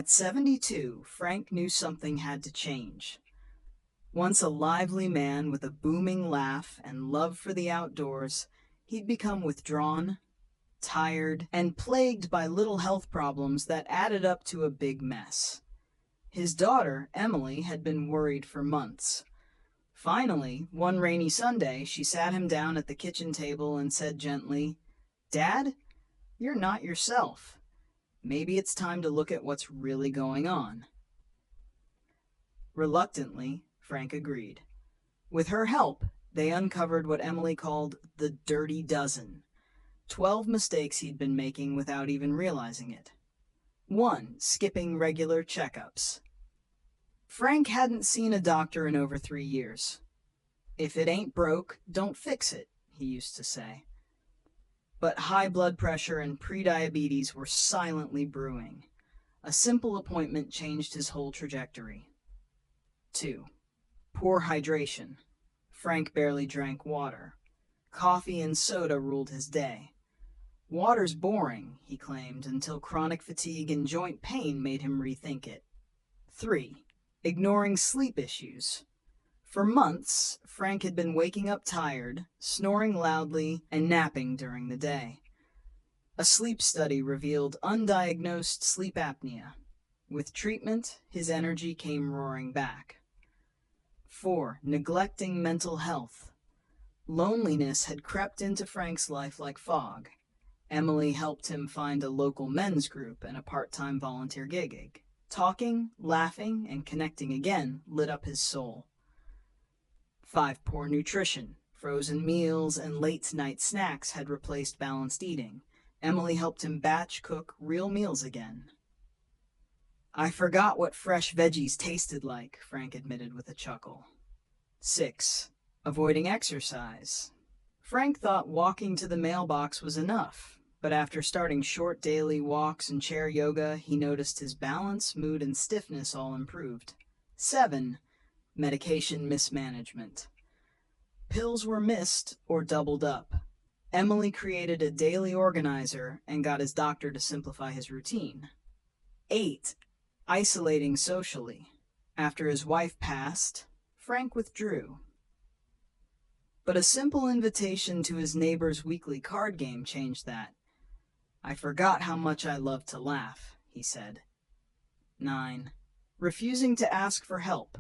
At 72, Frank knew something had to change. Once a lively man with a booming laugh and love for the outdoors, he'd become withdrawn, tired, and plagued by little health problems that added up to a big mess. His daughter, Emily, had been worried for months. Finally, one rainy Sunday, she sat him down at the kitchen table and said gently, "Dad, you're not yourself. Maybe it's time to look at what's really going on." Reluctantly, Frank agreed. With her help, they uncovered what Emily called the dirty dozen, 12 mistakes he'd been making without even realizing it. 1. Skipping regular checkups. Frank hadn't seen a doctor in over 3 years. "If it ain't broke, don't fix it," he used to say. But high blood pressure and prediabetes were silently brewing. A simple appointment changed his whole trajectory. 2. Poor hydration. Frank barely drank water. Coffee and soda ruled his day. "Water's boring," he claimed, until chronic fatigue and joint pain made him rethink it. 3. Ignoring sleep issues. For months, Frank had been waking up tired, snoring loudly, and napping during the day. A sleep study revealed undiagnosed sleep apnea. With treatment, his energy came roaring back. 4. Neglecting mental health. Loneliness had crept into Frank's life like fog. Emily helped him find a local men's group and a part-time volunteer gig. Talking, laughing, and connecting again lit up his soul. 5. Poor nutrition. Frozen meals and late-night snacks had replaced balanced eating. Emily helped him batch cook real meals again. "I forgot what fresh veggies tasted like," Frank admitted with a chuckle. 6. Avoiding exercise. Frank thought walking to the mailbox was enough. But after starting short daily walks and chair yoga, he noticed his balance, mood, and stiffness all improved. 7. Medication mismanagement. Pills were missed or doubled up. Emily created a daily organizer and got his doctor to simplify his routine. 8. Isolating socially. After his wife passed, Frank withdrew. But a simple invitation to his neighbor's weekly card game changed that. "I forgot how much I love to laugh," he said. 9. Refusing to ask for help.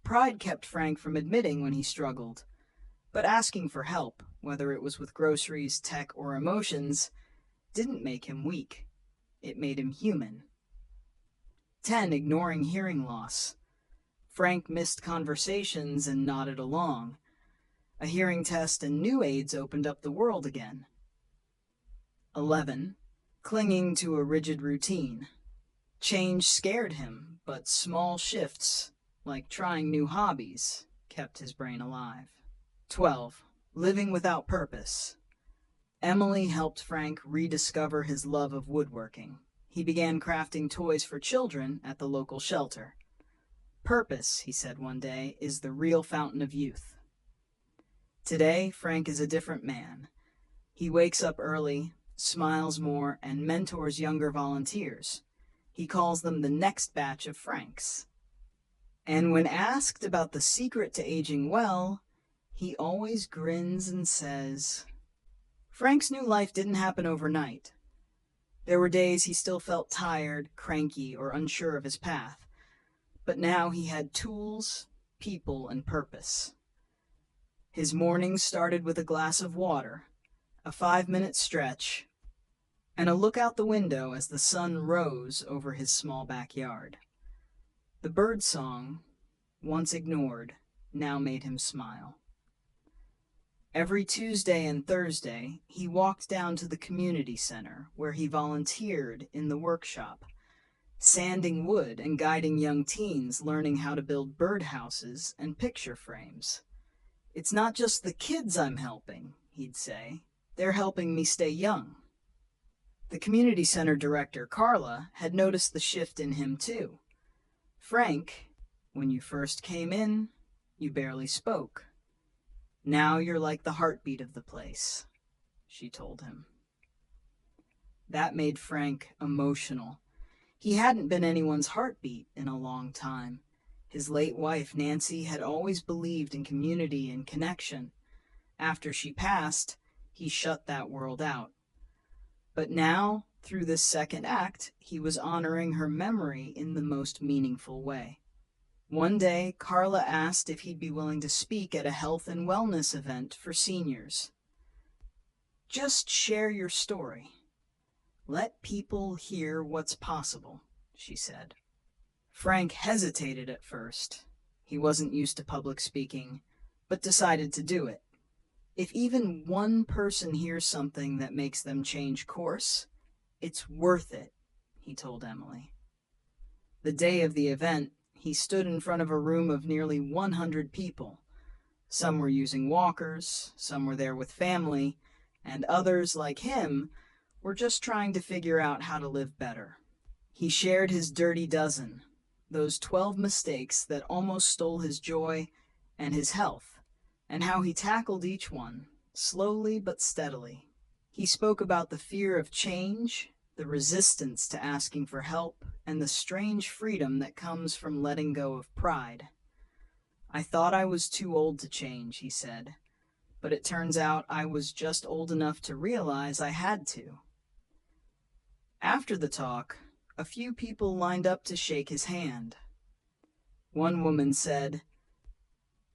Pride kept Frank from admitting when he struggled, but asking for help, whether it was with groceries, tech, or emotions, didn't make him weak. It made him human. 10. Ignoring hearing loss. Frank missed conversations and nodded along. A hearing test and new aids opened up the world again. 11. Clinging to a rigid routine. Change scared him, but small shifts, like trying new hobbies, kept his brain alive. 12. Living without purpose. Emily helped Frank rediscover his love of woodworking. He began crafting toys for children at the local shelter. "Purpose," he said one day, "is the real fountain of youth." Today, Frank is a different man. He wakes up early, smiles more, and mentors younger volunteers. He calls them the next batch of Franks. And when asked about the secret to aging well, he always grins and says, Frank's new life didn't happen overnight. There were days he still felt tired, cranky, or unsure of his path. But now he had tools, people, and purpose. His mornings started with a glass of water, a 5-minute stretch, and a look out the window as the sun rose over his small backyard. The bird song, once ignored, now made him smile. Every Tuesday and Thursday, he walked down to the community center, where he volunteered in the workshop, sanding wood and guiding young teens learning how to build birdhouses and picture frames. "It's not just the kids I'm helping," he'd say. "They're helping me stay young." The community center director, Carla, had noticed the shift in him too. "Frank, when you first came in, you barely spoke. Now you're like the heartbeat of the place," she told him. That made Frank emotional. He hadn't been anyone's heartbeat in a long time. His late wife, Nancy, had always believed in community and connection. After she passed, he shut that world out. But now, through this second act, he was honoring her memory in the most meaningful way. One day, Carla asked if he'd be willing to speak at a health and wellness event for seniors. Just share your story. Let people hear what's possible, she said. Frank hesitated at first. He wasn't used to public speaking, but decided to do it. If even one person hears something that makes them change course, it's worth it, he told Emily. The day of the event, he stood in front of a room of nearly 100 people. Some were using walkers, some were there with family, and others, like him, were just trying to figure out how to live better. He shared his dirty dozen, those 12 mistakes that almost stole his joy and his health, and how he tackled each one, slowly but steadily. He spoke about the fear of change, the resistance to asking for help, and the strange freedom that comes from letting go of pride. I thought I was too old to change, he said, but it turns out I was just old enough to realize I had to. After the talk, a few people lined up to shake his hand. One woman said,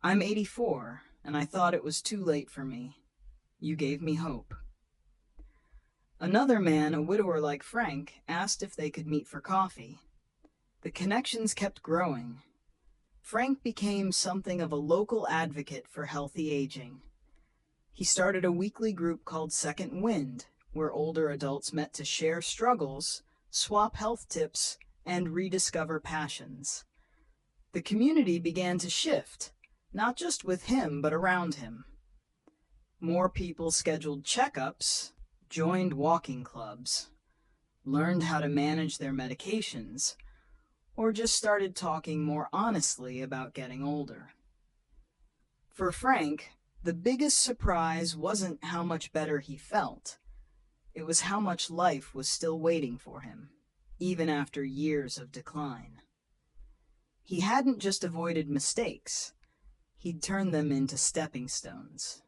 "I'm 84, and I thought it was too late for me. You gave me hope." Another man, a widower like Frank, asked if they could meet for coffee. The connections kept growing. Frank became something of a local advocate for healthy aging. He started a weekly group called Second Wind, where older adults met to share struggles, swap health tips, and rediscover passions. The community began to shift, not just with him, but around him. More people scheduled checkups, joined walking clubs, learned how to manage their medications, or just started talking more honestly about getting older. For Frank, the biggest surprise wasn't how much better he felt. It was how much life was still waiting for him, even after years of decline. He hadn't just avoided mistakes, he'd turned them into stepping stones.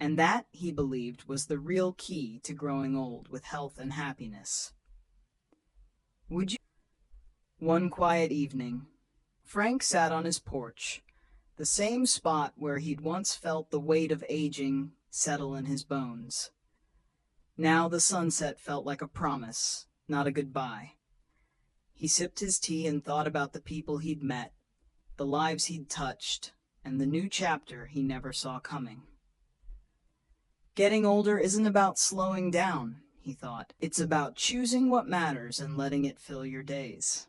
And that, he believed, was the real key to growing old with health and happiness. Would you? One quiet evening, Frank sat on his porch, the same spot where he'd once felt the weight of aging settle in his bones. Now the sunset felt like a promise, not a goodbye. He sipped his tea and thought about the people he'd met, the lives he'd touched, and the new chapter he never saw coming. Getting older isn't about slowing down, he thought. It's about choosing what matters and letting it fill your days.